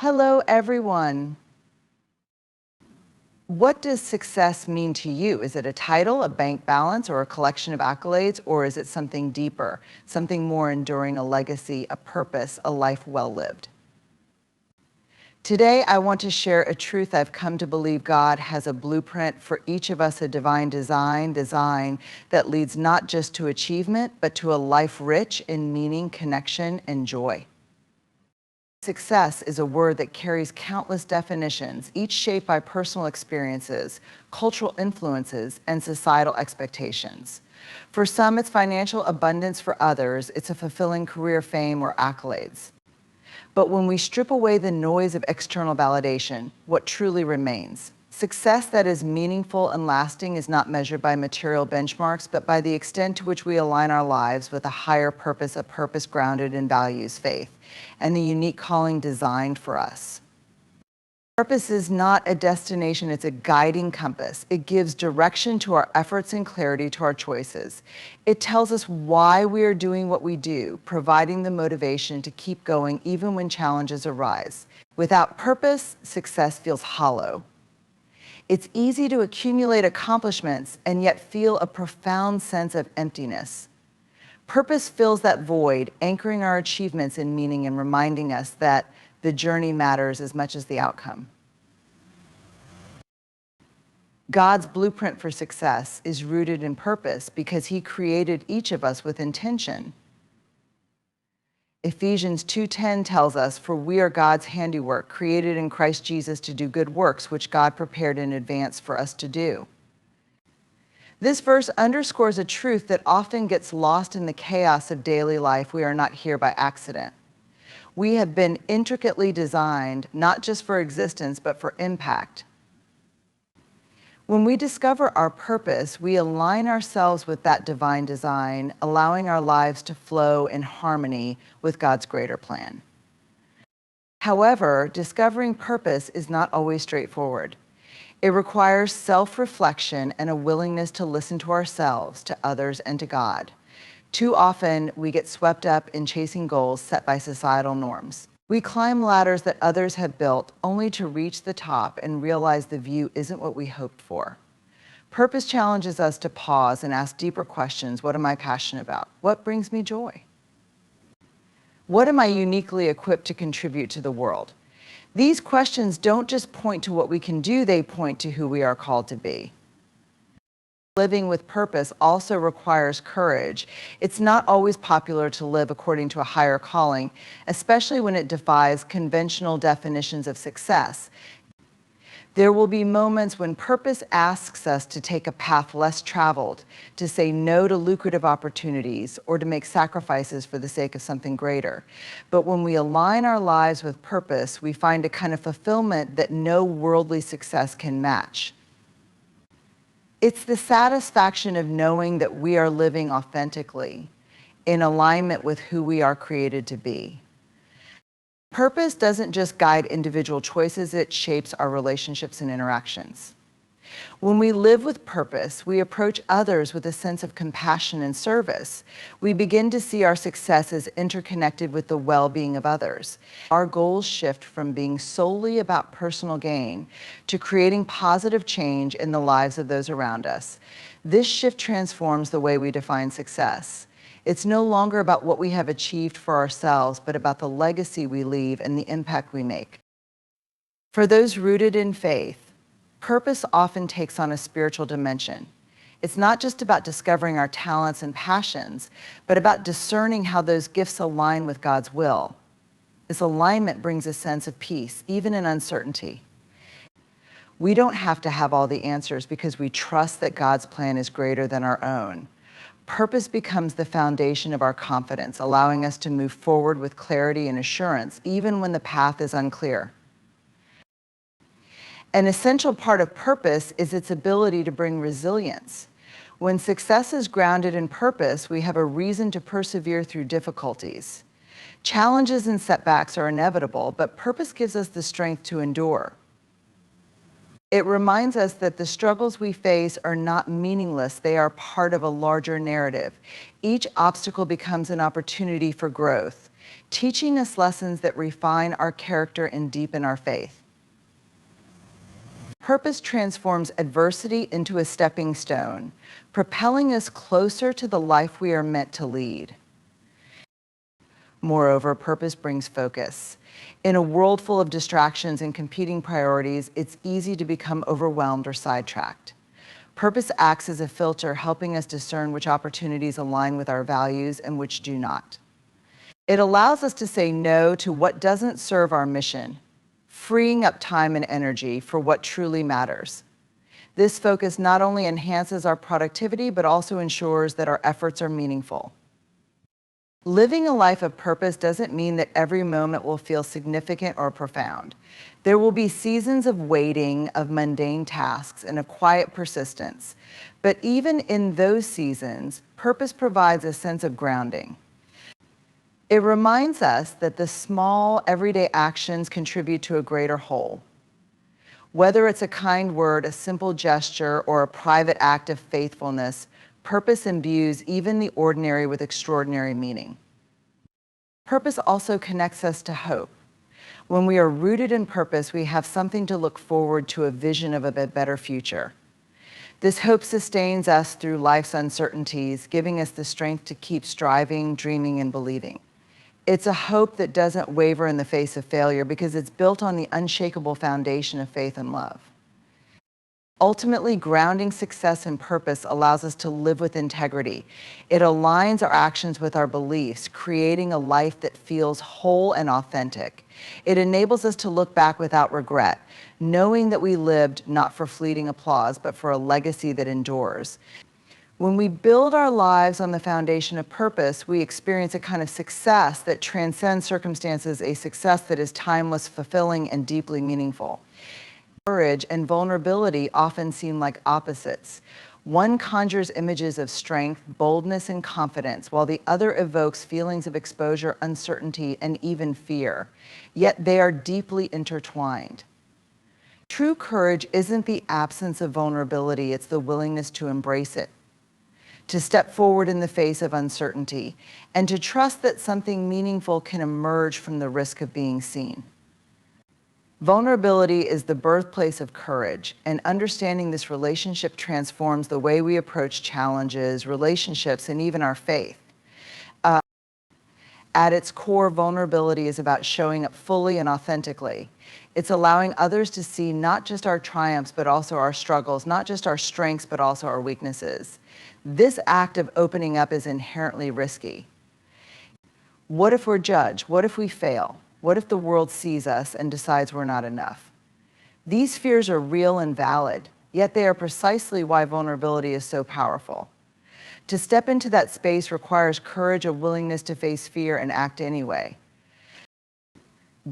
Hello, everyone. What does success mean to you? Is it a title, a bank balance, or a collection of accolades, or is it something deeper, something more enduring, a legacy, a purpose, a life well lived? Today, I want to share a truth I've come to believe. God has a blueprint for each of us, a divine design that leads not just to achievement, but to a life rich in meaning, connection, and joy. Success is a word that carries countless definitions, each shaped by personal experiences, cultural influences, and societal expectations. For some, it's financial abundance. For others, it's a fulfilling career, fame, or accolades. But when we strip away the noise of external validation, what truly remains? Success that is meaningful and lasting is not measured by material benchmarks, but by the extent to which we align our lives with a higher purpose, a purpose grounded in values, faith, and the unique calling designed for us. Purpose is not a destination, it's a guiding compass. It gives direction to our efforts and clarity to our choices. It tells us why we are doing what we do, providing the motivation to keep going even when challenges arise. Without purpose, success feels hollow. It's easy to accumulate accomplishments and yet feel a profound sense of emptiness. Purpose fills that void, anchoring our achievements in meaning and reminding us that the journey matters as much as the outcome. God's blueprint for success is rooted in purpose because He created each of us with intention. Ephesians 2:10 tells us, "For we are God's handiwork, created in Christ Jesus to do good works, which God prepared in advance for us to do." This verse underscores a truth that often gets lost in the chaos of daily life. We are not here by accident. We have been intricately designed, not just for existence, but for impact. When we discover our purpose, we align ourselves with that divine design, allowing our lives to flow in harmony with God's greater plan. However, discovering purpose is not always straightforward. It requires self-reflection and a willingness to listen to ourselves, to others, and to God. Too often, we get swept up in chasing goals set by societal norms. We climb ladders that others have built only to reach the top and realize the view isn't what we hoped for. Purpose challenges us to pause and ask deeper questions. What am I passionate about? What brings me joy? What am I uniquely equipped to contribute to the world? These questions don't just point to what we can do, they point to who we are called to be. Living with purpose also requires courage. It's not always popular to live according to a higher calling, especially when it defies conventional definitions of success. There will be moments when purpose asks us to take a path less traveled, to say no to lucrative opportunities, or to make sacrifices for the sake of something greater. But when we align our lives with purpose, we find a kind of fulfillment that no worldly success can match. It's the satisfaction of knowing that we are living authentically, in alignment with who we are created to be. Purpose doesn't just guide individual choices, it shapes our relationships and interactions. When we live with purpose, we approach others with a sense of compassion and service. We begin to see our success as interconnected with the well-being of others. Our goals shift from being solely about personal gain to creating positive change in the lives of those around us. This shift transforms the way we define success. It's no longer about what we have achieved for ourselves, but about the legacy we leave and the impact we make. For those rooted in faith, purpose often takes on a spiritual dimension. It's not just about discovering our talents and passions, but about discerning how those gifts align with God's will. This alignment brings a sense of peace, even in uncertainty. We don't have to have all the answers because we trust that God's plan is greater than our own. Purpose becomes the foundation of our confidence, allowing us to move forward with clarity and assurance, even when the path is unclear. An essential part of purpose is its ability to bring resilience. When success is grounded in purpose, we have a reason to persevere through difficulties. Challenges and setbacks are inevitable, but purpose gives us the strength to endure. It reminds us that the struggles we face are not meaningless, they are part of a larger narrative. Each obstacle becomes an opportunity for growth. teaching us lessons that refine our character and deepen our faith. Purpose transforms adversity into a stepping stone, propelling us closer to the life we are meant to lead. Moreover, purpose brings focus. In a world full of distractions and competing priorities, it's easy to become overwhelmed or sidetracked. Purpose acts as a filter, helping us discern which opportunities align with our values and which do not. It allows us to say no to what doesn't serve our mission, freeing up time and energy for what truly matters. This focus not only enhances our productivity, but also ensures that our efforts are meaningful. Living a life of purpose doesn't mean that every moment will feel significant or profound. There will be seasons of waiting, of mundane tasks, and of quiet persistence. But even in those seasons, purpose provides a sense of grounding. It reminds us that the small, everyday actions contribute to a greater whole. Whether it's a kind word, a simple gesture, or a private act of faithfulness, purpose imbues even the ordinary with extraordinary meaning. Purpose also connects us to hope. When we are rooted in purpose, we have something to look forward to, a vision of a better future. This hope sustains us through life's uncertainties, giving us the strength to keep striving, dreaming, and believing. It's a hope that doesn't waver in the face of failure because it's built on the unshakable foundation of faith and love. Ultimately, grounding success and purpose allows us to live with integrity. It aligns our actions with our beliefs, creating a life that feels whole and authentic. It enables us to look back without regret, knowing that we lived not for fleeting applause, but for a legacy that endures. When we build our lives on the foundation of purpose, we experience a kind of success that transcends circumstances, a success that is timeless, fulfilling, and deeply meaningful. Courage and vulnerability often seem like opposites. One conjures images of strength, boldness, and confidence, while the other evokes feelings of exposure, uncertainty, and even fear. Yet they are deeply intertwined. True courage isn't the absence of vulnerability, it's the willingness to embrace it, to step forward in the face of uncertainty, and to trust that something meaningful can emerge from the risk of being seen. Vulnerability is the birthplace of courage, and understanding this relationship transforms the way we approach challenges, relationships, and even our faith. At its core, vulnerability is about showing up fully and authentically. It's allowing others to see not just our triumphs, but also our struggles, not just our strengths, but also our weaknesses. This act of opening up is inherently risky. What if we're judged? What if we fail? What if the world sees us and decides we're not enough? These fears are real and valid, yet they are precisely why vulnerability is so powerful. To step into that space requires courage, a willingness to face fear and act anyway.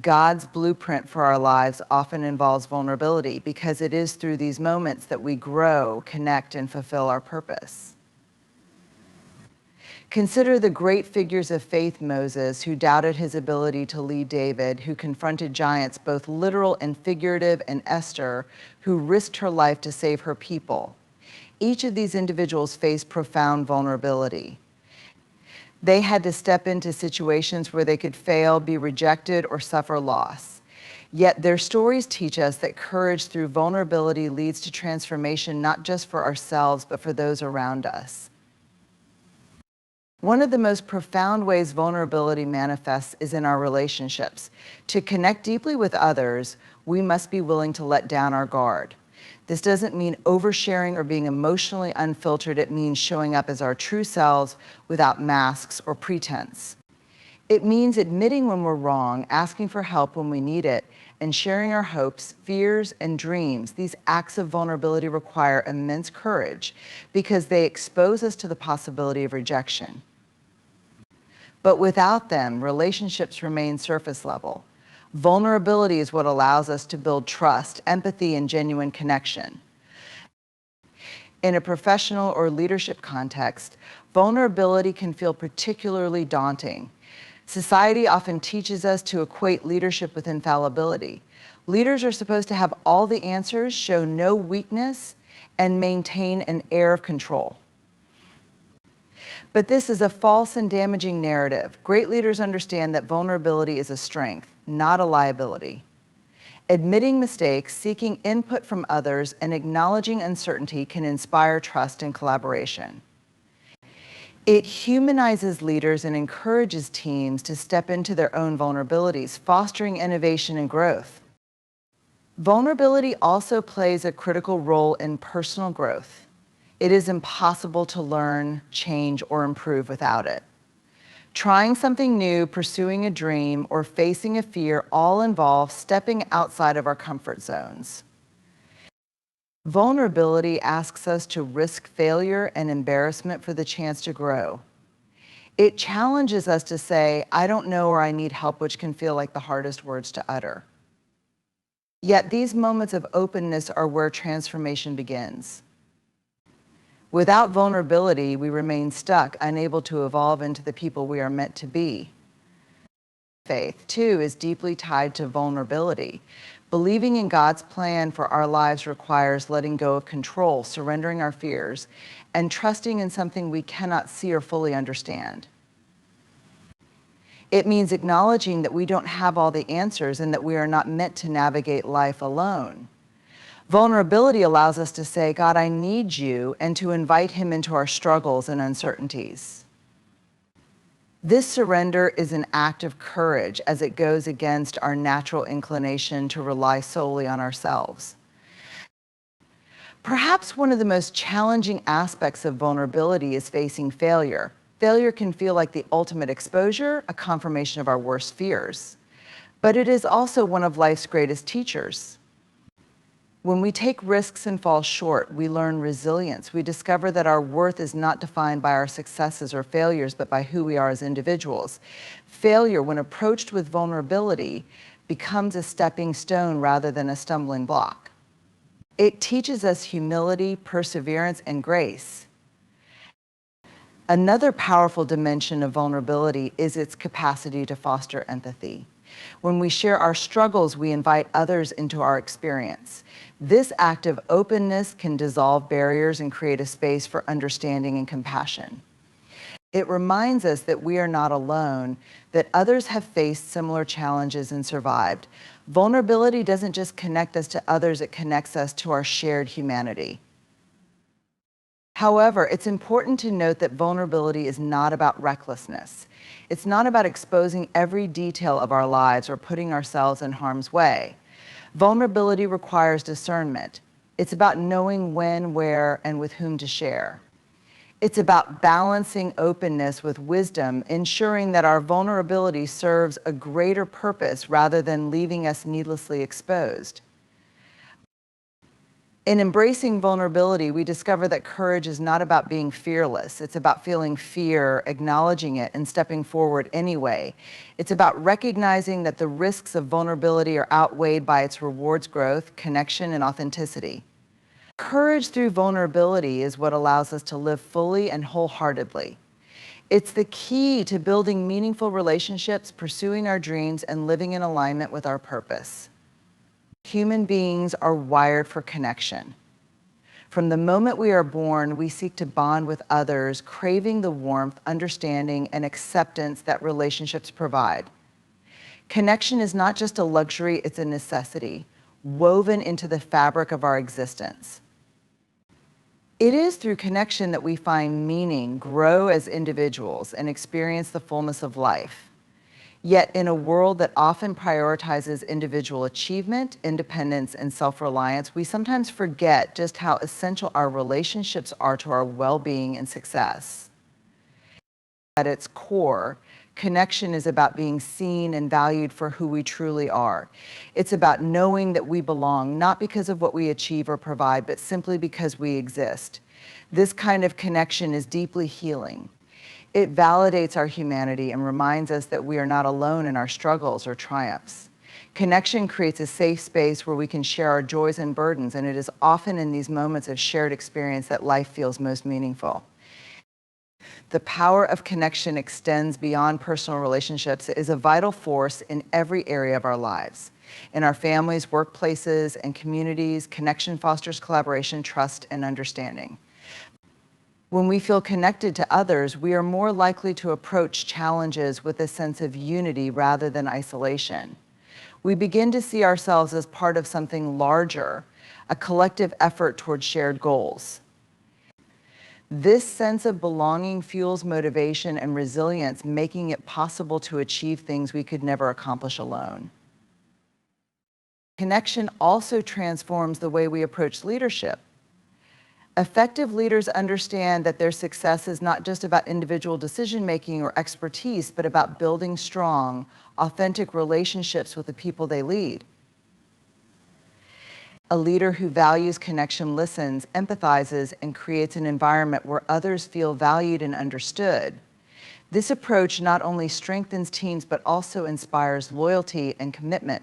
God's blueprint for our lives often involves vulnerability because it is through these moments that we grow, connect, and fulfill our purpose. Consider the great figures of faith: Moses, who doubted his ability to lead David, who confronted giants, both literal and figurative, and Esther, who risked her life to save her people. Each of these individuals faced profound vulnerability. They had to step into situations where they could fail, be rejected, or suffer loss. Yet their stories teach us that courage through vulnerability leads to transformation, not just for ourselves, but for those around us. One of the most profound ways vulnerability manifests is in our relationships. To connect deeply with others, we must be willing to let down our guard. This doesn't mean oversharing or being emotionally unfiltered. It means showing up as our true selves without masks or pretense. It means admitting when we're wrong, asking for help when we need it, and sharing our hopes, fears, and dreams. These acts of vulnerability require immense courage because they expose us to the possibility of rejection. But without them, relationships remain surface level. Vulnerability is what allows us to build trust, empathy, and genuine connection. In a professional or leadership context, vulnerability can feel particularly daunting. Society often teaches us to equate leadership with infallibility. Leaders are supposed to have all the answers, show no weakness, and maintain an air of control. But this is a false and damaging narrative. Great leaders understand that vulnerability is a strength, not a liability. Admitting mistakes, seeking input from others, and acknowledging uncertainty can inspire trust and collaboration. It humanizes leaders and encourages teams to step into their own vulnerabilities, fostering innovation and growth. Vulnerability also plays a critical role in personal growth. It is impossible to learn, change, or improve without it. Trying something new, pursuing a dream, or facing a fear all involve stepping outside of our comfort zones. Vulnerability asks us to risk failure and embarrassment for the chance to grow. It challenges us to say, I don't know, or I need help, which can feel like the hardest words to utter. Yet these moments of openness are where transformation begins. Without vulnerability, we remain stuck, unable to evolve into the people we are meant to be. Faith, too, is deeply tied to vulnerability. Believing in God's plan for our lives requires letting go of control, surrendering our fears, and trusting in something we cannot see or fully understand. It means acknowledging that we don't have all the answers and that we are not meant to navigate life alone. Vulnerability allows us to say, God, I need you, and to invite him into our struggles and uncertainties. This surrender is an act of courage as it goes against our natural inclination to rely solely on ourselves. Perhaps one of the most challenging aspects of vulnerability is facing failure. Failure can feel like the ultimate exposure, a confirmation of our worst fears. But it is also one of life's greatest teachers. When we take risks and fall short, we learn resilience. We discover that our worth is not defined by our successes or failures, but by who we are as individuals. Failure, when approached with vulnerability, becomes a stepping stone rather than a stumbling block. It teaches us humility, perseverance, and grace. Another powerful dimension of vulnerability is its capacity to foster empathy. When we share our struggles, we invite others into our experience. This act of openness can dissolve barriers and create a space for understanding and compassion. It reminds us that we are not alone, that others have faced similar challenges and survived. Vulnerability doesn't just connect us to others, it connects us to our shared humanity. However, it's important to note that vulnerability is not about recklessness. It's not about exposing every detail of our lives or putting ourselves in harm's way. Vulnerability requires discernment. It's about knowing when, where, and with whom to share. It's about balancing openness with wisdom, ensuring that our vulnerability serves a greater purpose rather than leaving us needlessly exposed. In embracing vulnerability, we discover that courage is not about being fearless. It's about feeling fear, acknowledging it, and stepping forward anyway. It's about recognizing that the risks of vulnerability are outweighed by its rewards, growth, connection, and authenticity. Courage through vulnerability is what allows us to live fully and wholeheartedly. It's the key to building meaningful relationships, pursuing our dreams, and living in alignment with our purpose. Human beings are wired for connection. From the moment we are born, we seek to bond with others, craving the warmth, understanding, and acceptance that relationships provide. Connection is not just a luxury, it's a necessity, woven into the fabric of our existence. It is through connection that we find meaning, grow as individuals, and experience the fullness of life. Yet in a world that often prioritizes individual achievement, independence, and self-reliance, we sometimes forget just how essential our relationships are to our well-being and success. At its core, connection is about being seen and valued for who we truly are. It's about knowing that we belong, not because of what we achieve or provide, but simply because we exist. This kind of connection is deeply healing. It validates our humanity and reminds us that we are not alone in our struggles or triumphs. Connection creates a safe space where we can share our joys and burdens, and it is often in these moments of shared experience that life feels most meaningful. The power of connection extends beyond personal relationships. It is a vital force in every area of our lives. In our families, workplaces, and communities, connection fosters collaboration, trust, and understanding. When we feel connected to others, we are more likely to approach challenges with a sense of unity rather than isolation. We begin to see ourselves as part of something larger, a collective effort towards shared goals. This sense of belonging fuels motivation and resilience, making it possible to achieve things we could never accomplish alone. Connection also transforms the way we approach leadership. Effective leaders understand that their success is not just about individual decision-making or expertise, but about building strong, authentic relationships with the people they lead. A leader who values connection listens, empathizes, and creates an environment where others feel valued and understood. This approach not only strengthens teams, but also inspires loyalty and commitment.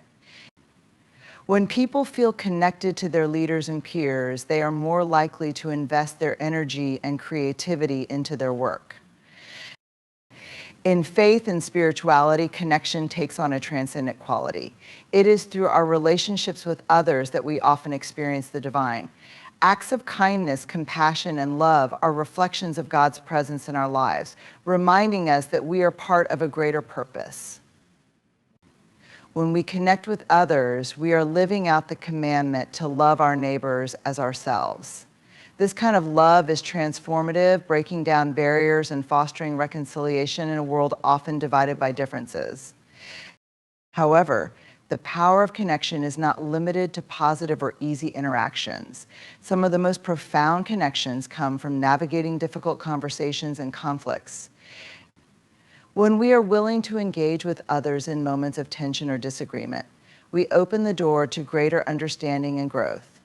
When people feel connected to their leaders and peers, they are more likely to invest their energy and creativity into their work. In faith and spirituality, connection takes on a transcendent quality. It is through our relationships with others that we often experience the divine. Acts of kindness, compassion, and love are reflections of God's presence in our lives, reminding us that we are part of a greater purpose. When we connect with others, we are living out the commandment to love our neighbors as ourselves. This kind of love is transformative, breaking down barriers and fostering reconciliation in a world often divided by differences. However, the power of connection is not limited to positive or easy interactions. Some of the most profound connections come from navigating difficult conversations and conflicts. When we are willing to engage with others in moments of tension or disagreement, we open the door to greater understanding and growth.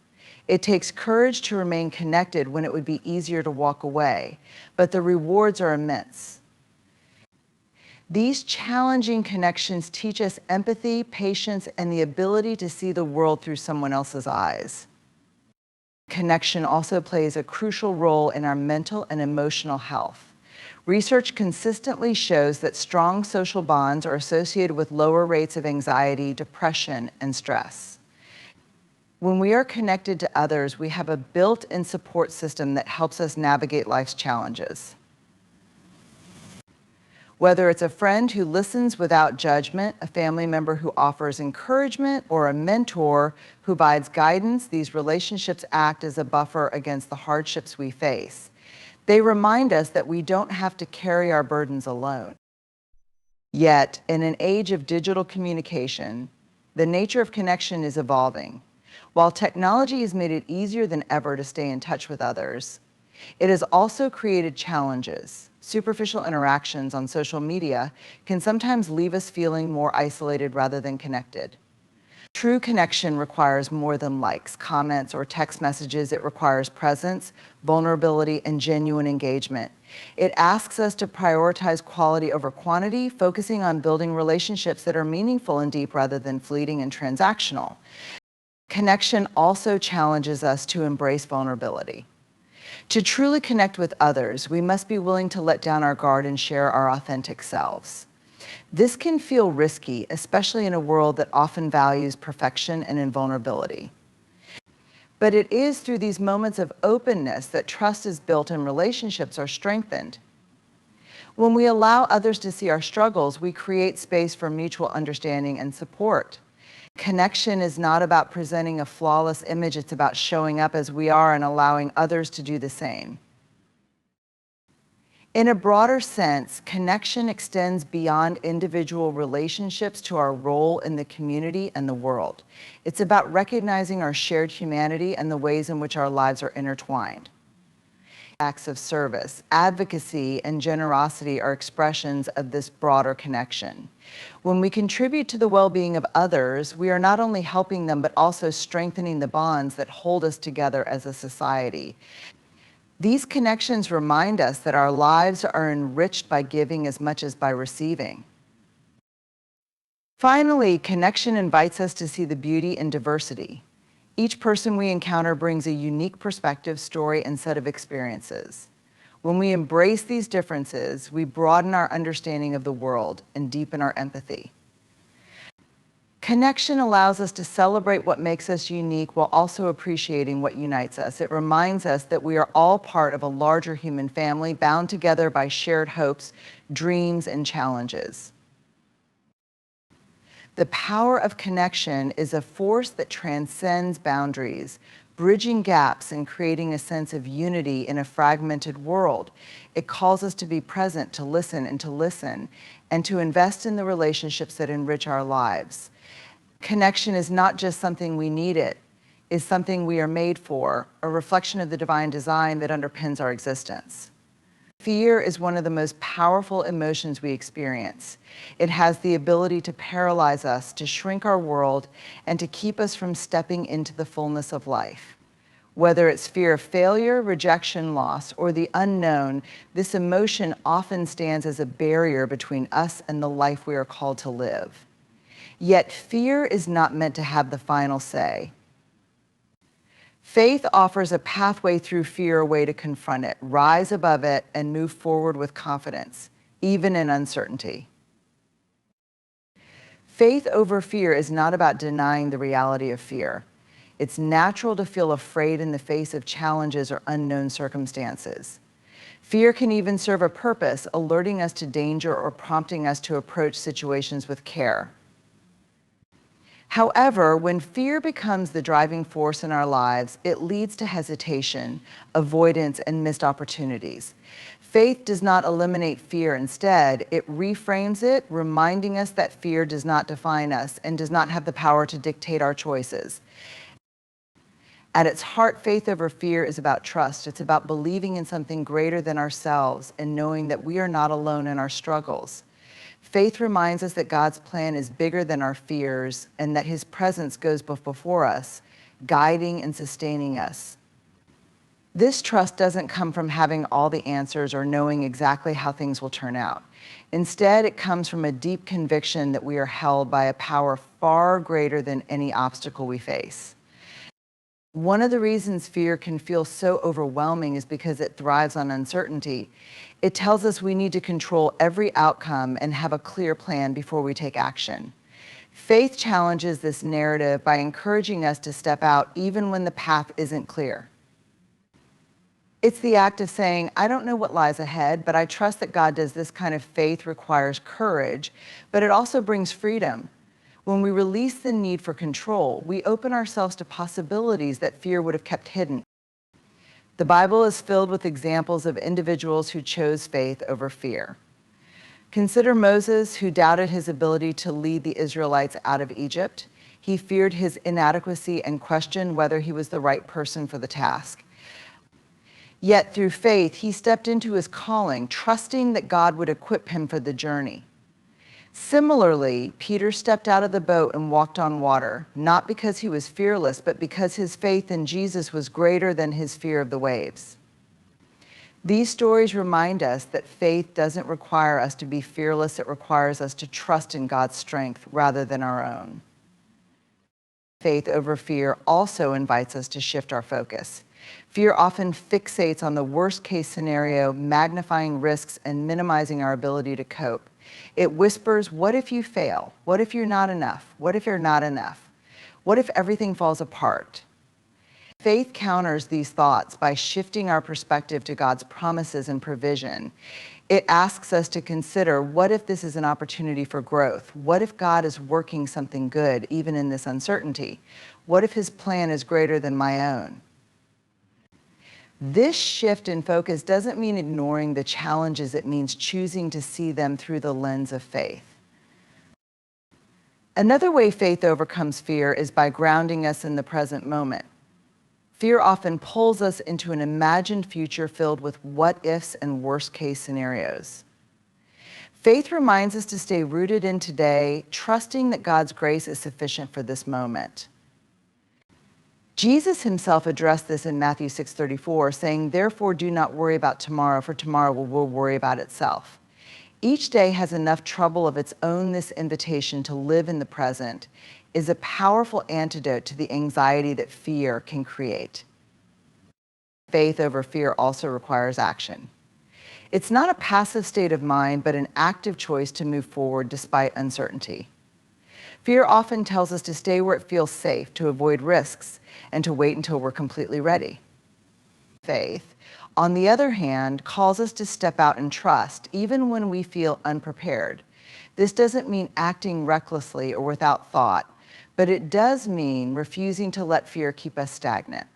It takes courage to remain connected when it would be easier to walk away, but the rewards are immense. These challenging connections teach us empathy, patience, and the ability to see the world through someone else's eyes. Connection also plays a crucial role in our mental and emotional health. Research consistently shows that strong social bonds are associated with lower rates of anxiety, depression, and stress. When we are connected to others, we have a built-in support system that helps us navigate life's challenges. Whether it's a friend who listens without judgment, a family member who offers encouragement, or a mentor who provides guidance, these relationships act as a buffer against the hardships we face. They remind us that we don't have to carry our burdens alone. Yet, in an age of digital communication, the nature of connection is evolving. While technology has made it easier than ever to stay in touch with others, it has also created challenges. Superficial interactions on social media can sometimes leave us feeling more isolated rather than connected. True connection requires more than likes, comments, or text messages. It requires presence, vulnerability, and genuine engagement. It asks us to prioritize quality over quantity, focusing on building relationships that are meaningful and deep rather than fleeting and transactional. Connection also challenges us to embrace vulnerability. To truly connect with others, we must be willing to let down our guard and share our authentic selves. This can feel risky, especially in a world that often values perfection and invulnerability. But it is through these moments of openness that trust is built and relationships are strengthened. When we allow others to see our struggles, we create space for mutual understanding and support. Connection is not about presenting a flawless image, it's about showing up as we are and allowing others to do the same. In a broader sense, connection extends beyond individual relationships to our role in the community and the world. It's about recognizing our shared humanity and the ways in which our lives are intertwined. Acts of service, advocacy, and generosity are expressions of this broader connection. When we contribute to the well-being of others, we are not only helping them, but also strengthening the bonds that hold us together as a society. These connections remind us that our lives are enriched by giving as much as by receiving. Finally, connection invites us to see the beauty in diversity. Each person we encounter brings a unique perspective, story, and set of experiences. When we embrace these differences, we broaden our understanding of the world and deepen our empathy. Connection allows us to celebrate what makes us unique while also appreciating what unites us. It reminds us that we are all part of a larger human family, bound together by shared hopes, dreams, and challenges. The power of connection is a force that transcends boundaries, bridging gaps and creating a sense of unity in a fragmented world. It calls us to be present, to listen, and to invest in the relationships that enrich our lives. Connection is not just something we need, it is something we are made for, a reflection of the divine design that underpins our existence. Fear is one of the most powerful emotions we experience. It has the ability to paralyze us, to shrink our world, and to keep us from stepping into the fullness of life. Whether it's fear of failure, rejection, loss, or the unknown, this emotion often stands as a barrier between us and the life we are called to live. Yet fear is not meant to have the final say. Faith offers a pathway through fear, a way to confront it, rise above it, and move forward with confidence, even in uncertainty. Faith over fear is not about denying the reality of fear. It's natural to feel afraid in the face of challenges or unknown circumstances. Fear can even serve a purpose, alerting us to danger or prompting us to approach situations with care. However, when fear becomes the driving force in our lives, it leads to hesitation, avoidance, and missed opportunities. Faith does not eliminate fear. Instead, it reframes it, reminding us that fear does not define us and does not have the power to dictate our choices. At its heart, faith over fear is about trust. It's about believing in something greater than ourselves and knowing that we are not alone in our struggles. Faith reminds us that God's plan is bigger than our fears and that His presence goes before us, guiding and sustaining us. This trust doesn't come from having all the answers or knowing exactly how things will turn out. Instead, it comes from a deep conviction that we are held by a power far greater than any obstacle we face. One of the reasons fear can feel so overwhelming is because it thrives on uncertainty. It tells us we need to control every outcome and have a clear plan before we take action. Faith challenges this narrative by encouraging us to step out even when the path isn't clear. It's the act of saying, I don't know what lies ahead, but I trust that God does. This kind of faith requires courage, but it also brings freedom. When we release the need for control, we open ourselves to possibilities that fear would have kept hidden. The Bible is filled with examples of individuals who chose faith over fear. Consider Moses, who doubted his ability to lead the Israelites out of Egypt. He feared his inadequacy and questioned whether he was the right person for the task. Yet through faith, he stepped into his calling, trusting that God would equip him for the journey. Similarly, Peter stepped out of the boat and walked on water, not because he was fearless, but because his faith in Jesus was greater than his fear of the waves. These stories remind us that faith doesn't require us to be fearless. It requires us to trust in God's strength rather than our own. Faith over fear also invites us to shift our focus. Fear often fixates on the worst-case scenario, magnifying risks and minimizing our ability to cope. It whispers, what if you fail? What if you're not enough? What if you're not enough? What if everything falls apart? Faith counters these thoughts by shifting our perspective to God's promises and provision. It asks us to consider, what if this is an opportunity for growth? What if God is working something good, even in this uncertainty? What if His plan is greater than my own? This shift in focus doesn't mean ignoring the challenges. It means choosing to see them through the lens of faith. Another way faith overcomes fear is by grounding us in the present moment. Fear often pulls us into an imagined future filled with what-ifs and worst-case scenarios. Faith reminds us to stay rooted in today, trusting that God's grace is sufficient for this moment. Jesus Himself addressed this in Matthew 6:34, saying, "Therefore do not worry about tomorrow, for tomorrow will worry about itself." Each day has enough trouble of its own. This invitation to live in the present is a powerful antidote to the anxiety that fear can create. Faith over fear also requires action. It's not a passive state of mind, but an active choice to move forward despite uncertainty. Fear often tells us to stay where it feels safe, to avoid risks, and to wait until we're completely ready. Faith, on the other hand, calls us to step out and trust, even when we feel unprepared. This doesn't mean acting recklessly or without thought, but it does mean refusing to let fear keep us stagnant.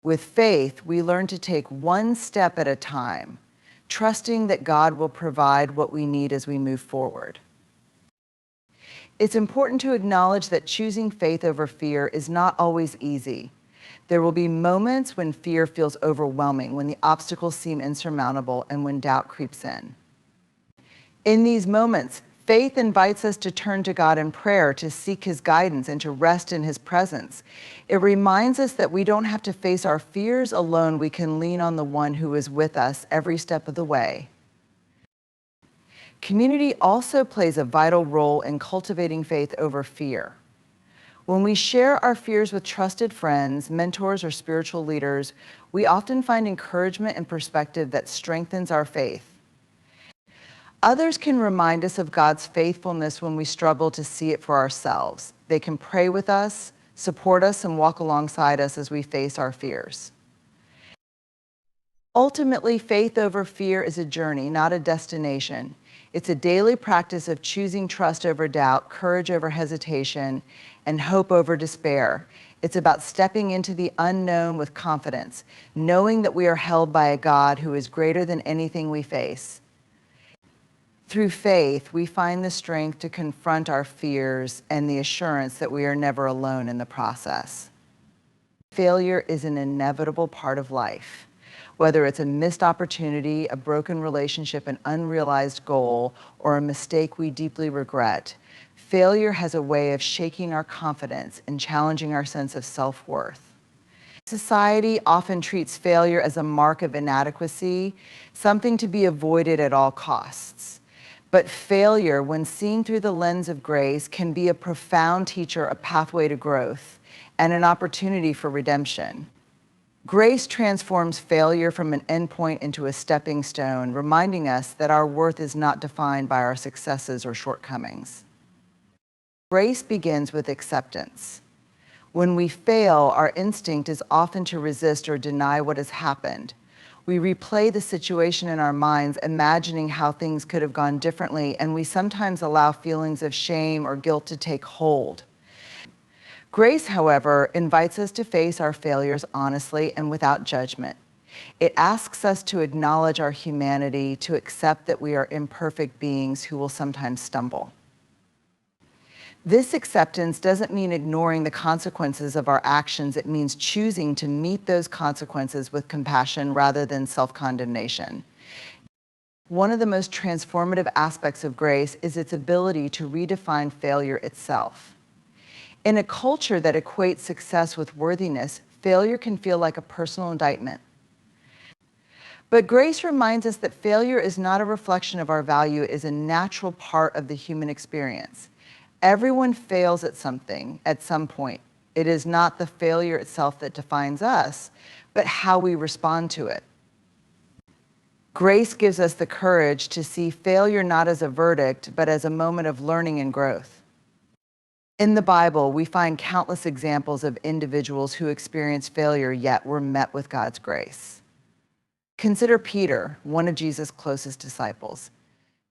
With faith, we learn to take one step at a time, trusting that God will provide what we need as we move forward. It's important to acknowledge that choosing faith over fear is not always easy. There will be moments when fear feels overwhelming, when the obstacles seem insurmountable, and when doubt creeps in. In these moments, faith invites us to turn to God in prayer, to seek His guidance, and to rest in His presence. It reminds us that we don't have to face our fears alone. We can lean on the one who is with us every step of the way. Community also plays a vital role in cultivating faith over fear. When we share our fears with trusted friends, mentors, or spiritual leaders, we often find encouragement and perspective that strengthens our faith. Others can remind us of God's faithfulness when we struggle to see it for ourselves. They can pray with us, support us, and walk alongside us as we face our fears. Ultimately, faith over fear is a journey, not a destination. It's a daily practice of choosing trust over doubt, courage over hesitation, and hope over despair. It's about stepping into the unknown with confidence, knowing that we are held by a God who is greater than anything we face. Through faith, we find the strength to confront our fears and the assurance that we are never alone in the process. Failure is an inevitable part of life. Whether it's a missed opportunity, a broken relationship, an unrealized goal, or a mistake we deeply regret, failure has a way of shaking our confidence and challenging our sense of self-worth. Society often treats failure as a mark of inadequacy, something to be avoided at all costs. But failure, when seen through the lens of grace, can be a profound teacher, a pathway to growth, and an opportunity for redemption. Grace transforms failure from an endpoint into a stepping stone, reminding us that our worth is not defined by our successes or shortcomings. Grace begins with acceptance. When we fail, our instinct is often to resist or deny what has happened. We replay the situation in our minds, imagining how things could have gone differently, and we sometimes allow feelings of shame or guilt to take hold. Grace, however, invites us to face our failures honestly and without judgment. It asks us to acknowledge our humanity, to accept that we are imperfect beings who will sometimes stumble. This acceptance doesn't mean ignoring the consequences of our actions. It means choosing to meet those consequences with compassion rather than self-condemnation. One of the most transformative aspects of grace is its ability to redefine failure itself. In a culture that equates success with worthiness, failure can feel like a personal indictment. But grace reminds us that failure is not a reflection of our value, it is a natural part of the human experience. Everyone fails at something, at some point. It is not the failure itself that defines us, but how we respond to it. Grace gives us the courage to see failure not as a verdict, but as a moment of learning and growth. In the Bible, we find countless examples of individuals who experienced failure yet were met with God's grace. Consider Peter, one of Jesus' closest disciples.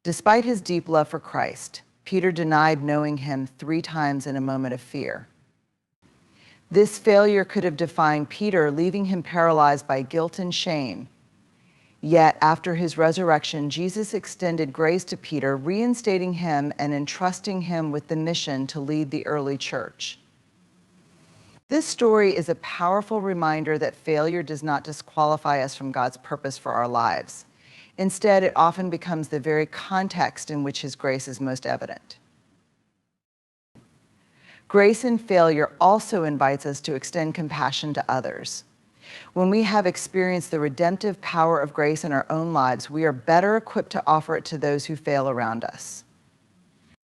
Despite his deep love for Christ, Peter denied knowing him 3 times in a moment of fear. This failure could have defined Peter, leaving him paralyzed by guilt and shame. Yet, after his resurrection, Jesus extended grace to Peter, reinstating him and entrusting him with the mission to lead the early church. This story is a powerful reminder that failure does not disqualify us from God's purpose for our lives. Instead, it often becomes the very context in which His grace is most evident. Grace in failure also invites us to extend compassion to others. When we have experienced the redemptive power of grace in our own lives, we are better equipped to offer it to those who fail around us.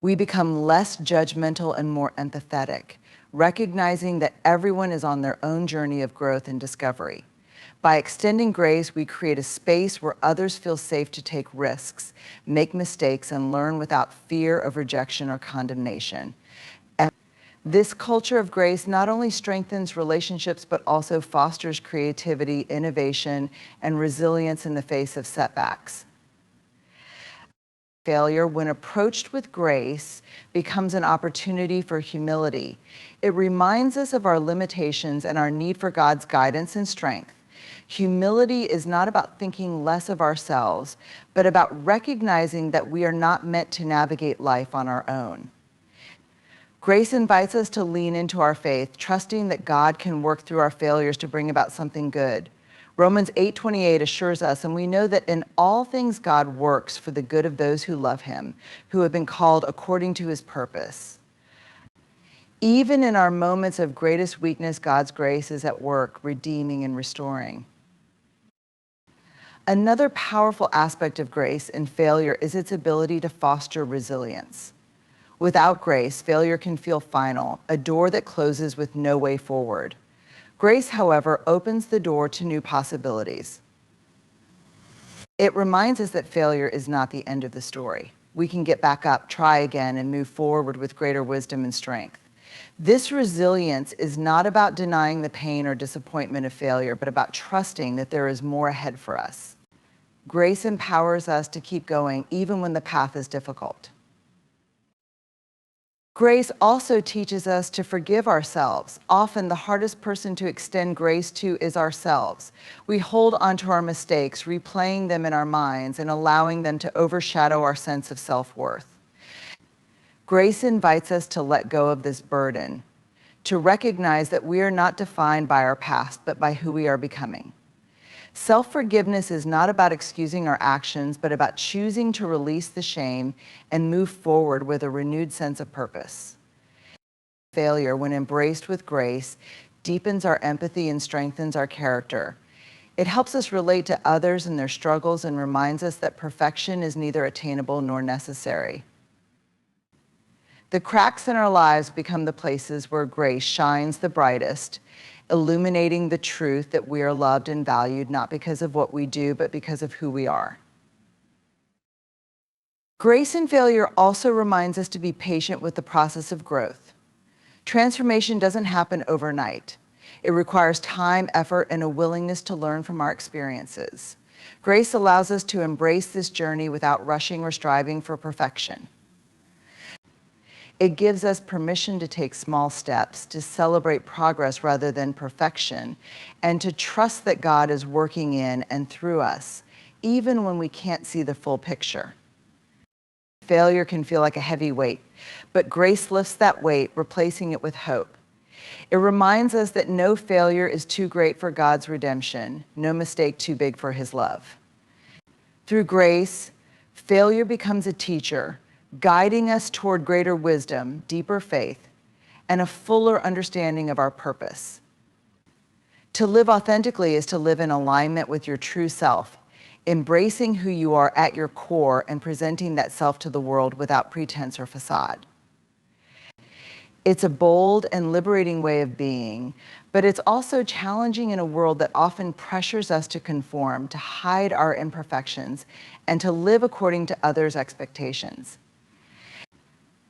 We become less judgmental and more empathetic, recognizing that everyone is on their own journey of growth and discovery. By extending grace, we create a space where others feel safe to take risks, make mistakes, and learn without fear of rejection or condemnation. This culture of grace not only strengthens relationships, but also fosters creativity, innovation, and resilience in the face of setbacks. Failure, when approached with grace, becomes an opportunity for humility. It reminds us of our limitations and our need for God's guidance and strength. Humility is not about thinking less of ourselves, but about recognizing that we are not meant to navigate life on our own. Grace invites us to lean into our faith, trusting that God can work through our failures to bring about something good. Romans 8:28 assures us, and we know that in all things God works for the good of those who love him, who have been called according to his purpose. Even in our moments of greatest weakness, God's grace is at work, redeeming and restoring. Another powerful aspect of grace in failure is its ability to foster resilience. Without grace, failure can feel final, a door that closes with no way forward. Grace, however, opens the door to new possibilities. It reminds us that failure is not the end of the story. We can get back up, try again, and move forward with greater wisdom and strength. This resilience is not about denying the pain or disappointment of failure, but about trusting that there is more ahead for us. Grace empowers us to keep going even when the path is difficult. Grace also teaches us to forgive ourselves. Often the hardest person to extend grace to is ourselves. We hold onto our mistakes, replaying them in our minds and allowing them to overshadow our sense of self-worth. Grace invites us to let go of this burden, to recognize that we are not defined by our past, but by who we are becoming. Self-forgiveness is not about excusing our actions, but about choosing to release the shame and move forward with a renewed sense of purpose. Failure, when embraced with grace, deepens our empathy and strengthens our character. It helps us relate to others and their struggles and reminds us that perfection is neither attainable nor necessary. The cracks in our lives become the places where grace shines the brightest, illuminating the truth that we are loved and valued, not because of what we do, but because of who we are. Grace in failure also reminds us to be patient with the process of growth. Transformation doesn't happen overnight. It requires time, effort, and a willingness to learn from our experiences. Grace allows us to embrace this journey without rushing or striving for perfection. It gives us permission to take small steps, to celebrate progress rather than perfection, and to trust that God is working in and through us, even when we can't see the full picture. Failure can feel like a heavy weight, but grace lifts that weight, replacing it with hope. It reminds us that no failure is too great for God's redemption, no mistake too big for his love. Through grace, failure becomes a teacher, guiding us toward greater wisdom, deeper faith, and a fuller understanding of our purpose. To live authentically is to live in alignment with your true self, embracing who you are at your core and presenting that self to the world without pretense or facade. It's a bold and liberating way of being, but it's also challenging in a world that often pressures us to conform, to hide our imperfections, and to live according to others' expectations.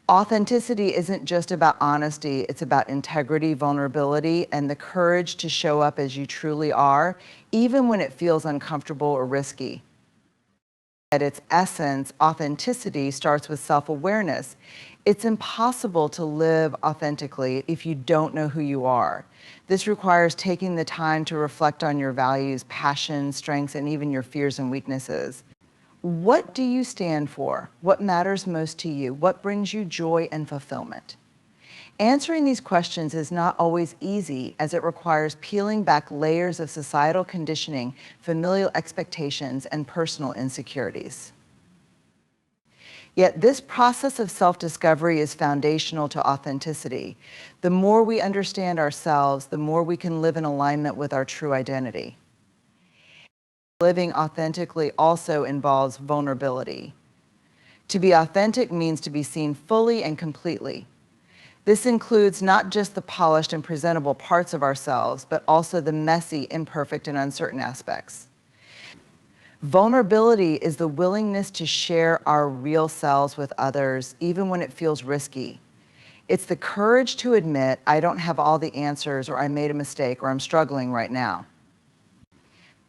Authenticity isn't just about honesty, it's about integrity, vulnerability, and the courage to show up as you truly are, even when it feels uncomfortable or risky. At its essence, authenticity starts with self-awareness. It's impossible to live authentically if you don't know who you are. This requires taking the time to reflect on your values, passions, strengths, and even your fears and weaknesses. What do you stand for? What matters most to you? What brings you joy and fulfillment? Answering these questions is not always easy, as it requires peeling back layers of societal conditioning, familial expectations, and personal insecurities. Yet this process of self-discovery is foundational to authenticity. The more we understand ourselves, the more we can live in alignment with our true identity. Living authentically also involves vulnerability. To be authentic means to be seen fully and completely. This includes not just the polished and presentable parts of ourselves, but also the messy, imperfect, and uncertain aspects. Vulnerability is the willingness to share our real selves with others, even when it feels risky. It's the courage to admit I don't have all the answers, or I made a mistake, or I'm struggling right now.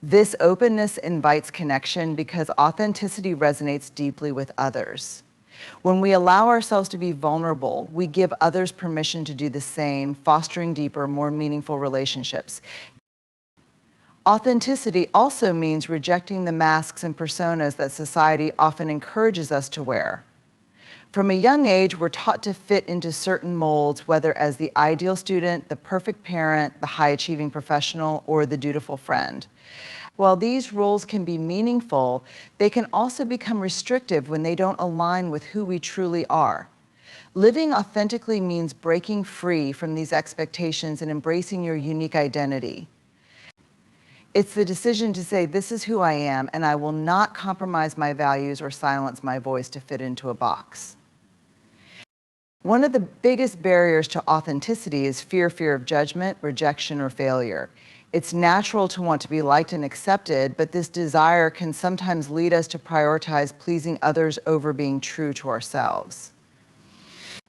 This openness invites connection because authenticity resonates deeply with others. When we allow ourselves to be vulnerable, we give others permission to do the same, fostering deeper, more meaningful relationships. Authenticity also means rejecting the masks and personas that society often encourages us to wear. From a young age, we're taught to fit into certain molds, whether as the ideal student, the perfect parent, the high-achieving professional, or the dutiful friend. While these roles can be meaningful, they can also become restrictive when they don't align with who we truly are. Living authentically means breaking free from these expectations and embracing your unique identity. It's the decision to say, this is who I am, and I will not compromise my values or silence my voice to fit into a box. One of the biggest barriers to authenticity is fear of judgment, rejection, or failure. It's natural to want to be liked and accepted, but this desire can sometimes lead us to prioritize pleasing others over being true to ourselves.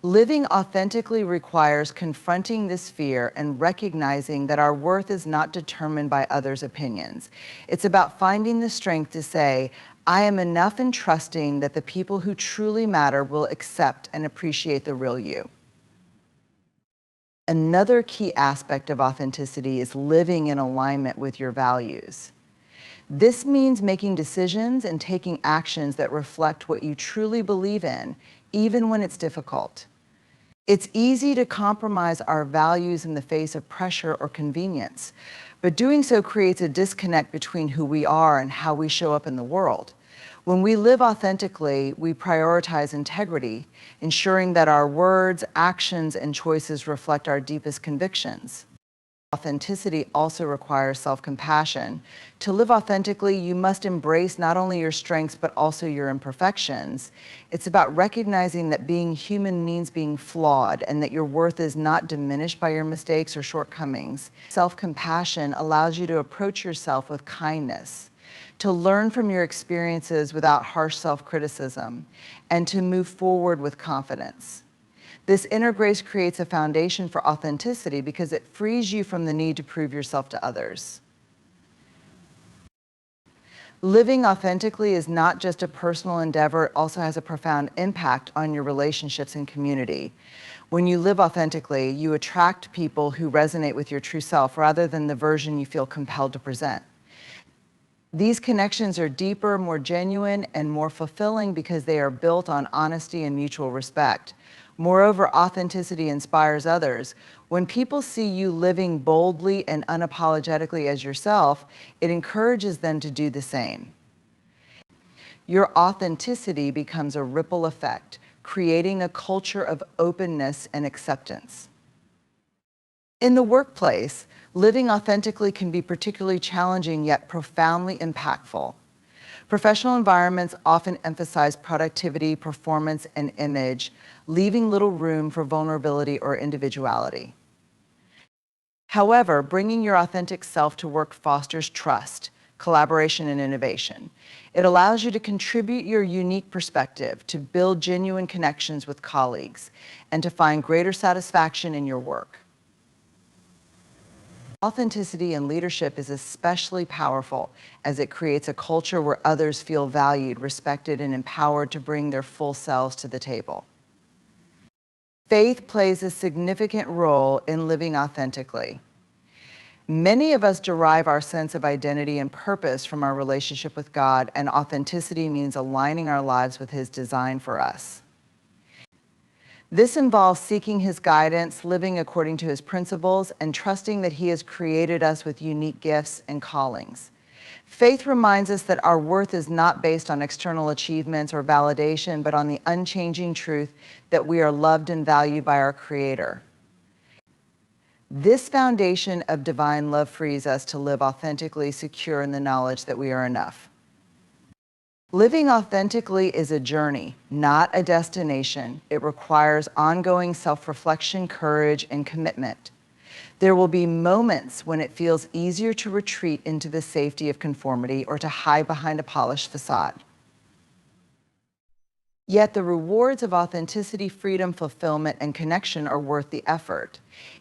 Living authentically requires confronting this fear and recognizing that our worth is not determined by others' opinions. It's about finding the strength to say, I am enough and trusting that the people who truly matter will accept and appreciate the real you. Another key aspect of authenticity is living in alignment with your values. This means making decisions and taking actions that reflect what you truly believe in, even when it's difficult. It's easy to compromise our values in the face of pressure or convenience, but doing so creates a disconnect between who we are and how we show up in the world. When we live authentically, we prioritize integrity, ensuring that our words, actions, and choices reflect our deepest convictions. Authenticity also requires self-compassion. To live authentically, you must embrace not only your strengths, but also your imperfections. It's about recognizing that being human means being flawed and that your worth is not diminished by your mistakes or shortcomings. Self-compassion allows you to approach yourself with kindness, to learn from your experiences without harsh self-criticism, and to move forward with confidence. This inner grace creates a foundation for authenticity because it frees you from the need to prove yourself to others. Living authentically is not just a personal endeavor, it also has a profound impact on your relationships and community. When you live authentically, you attract people who resonate with your true self rather than the version you feel compelled to present. These connections are deeper, more genuine, and more fulfilling because they are built on honesty and mutual respect. Moreover, authenticity inspires others. When people see you living boldly and unapologetically as yourself, it encourages them to do the same. Your authenticity becomes a ripple effect, creating a culture of openness and acceptance. In the workplace, living authentically can be particularly challenging yet profoundly impactful. Professional environments often emphasize productivity, performance, and image, leaving little room for vulnerability or individuality. However, bringing your authentic self to work fosters trust, collaboration, and innovation. It allows you to contribute your unique perspective, to build genuine connections with colleagues, and to find greater satisfaction in your work. Authenticity in leadership is especially powerful as it creates a culture where others feel valued, respected, and empowered to bring their full selves to the table. Faith plays a significant role in living authentically. Many of us derive our sense of identity and purpose from our relationship with God, and authenticity means aligning our lives with His design for us. This involves seeking His guidance, living according to His principles, and trusting that He has created us with unique gifts and callings. Faith reminds us that our worth is not based on external achievements or validation, but on the unchanging truth that we are loved and valued by our Creator. This foundation of divine love frees us to live authentically secure in the knowledge that we are enough. Living authentically is a journey, not a destination. It requires ongoing self-reflection, courage, and commitment. There will be moments when it feels easier to retreat into the safety of conformity or to hide behind a polished facade. Yet the rewards of authenticity, freedom, fulfillment, and connection are worth the effort.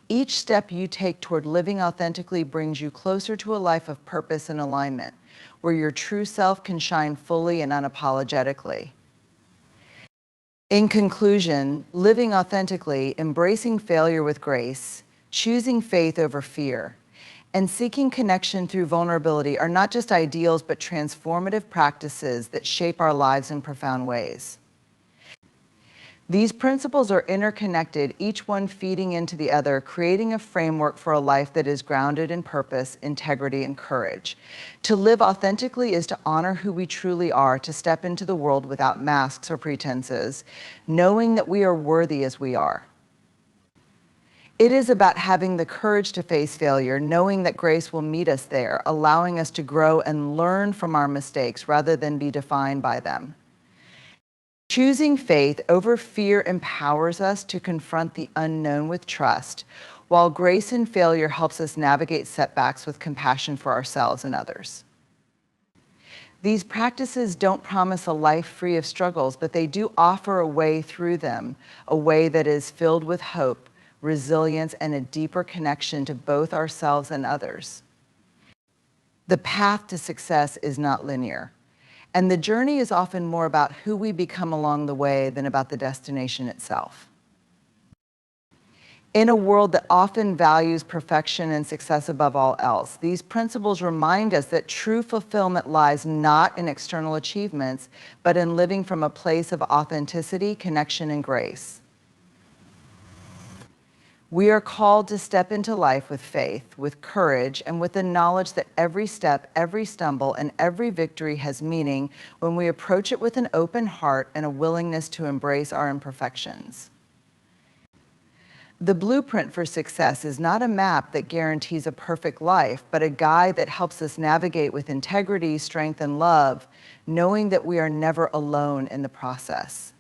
Each step you take toward living authentically brings you closer to a life of purpose and alignment, where your true self can shine fully and unapologetically. In conclusion, living authentically, embracing failure with grace, choosing faith over fear, and seeking connection through vulnerability are not just ideals but transformative practices that shape our lives in profound ways. These principles are interconnected, each one feeding into the other, creating a framework for a life that is grounded in purpose, integrity, and courage. To live authentically is to honor who we truly are, to step into the world without masks or pretenses, knowing that we are worthy as we are. It is about having the courage to face failure, knowing that grace will meet us there, allowing us to grow and learn from our mistakes rather than be defined by them. Choosing faith over fear empowers us to confront the unknown with trust, while grace in failure helps us navigate setbacks with compassion for ourselves and others. These practices don't promise a life free of struggles, but they do offer a way through them, a way that is filled with hope, resilience, and a deeper connection to both ourselves and others. The path to success is not linear. And the journey is often more about who we become along the way than about the destination itself. In a world that often values perfection and success above all else, these principles remind us that true fulfillment lies not in external achievements, but in living from a place of authenticity, connection, and grace. We are called to step into life with faith, with courage, and with the knowledge that every step, every stumble, and every victory has meaning when we approach it with an open heart and a willingness to embrace our imperfections. The blueprint for success is not a map that guarantees a perfect life, but a guide that helps us navigate with integrity, strength, and love, knowing that we are never alone in the process.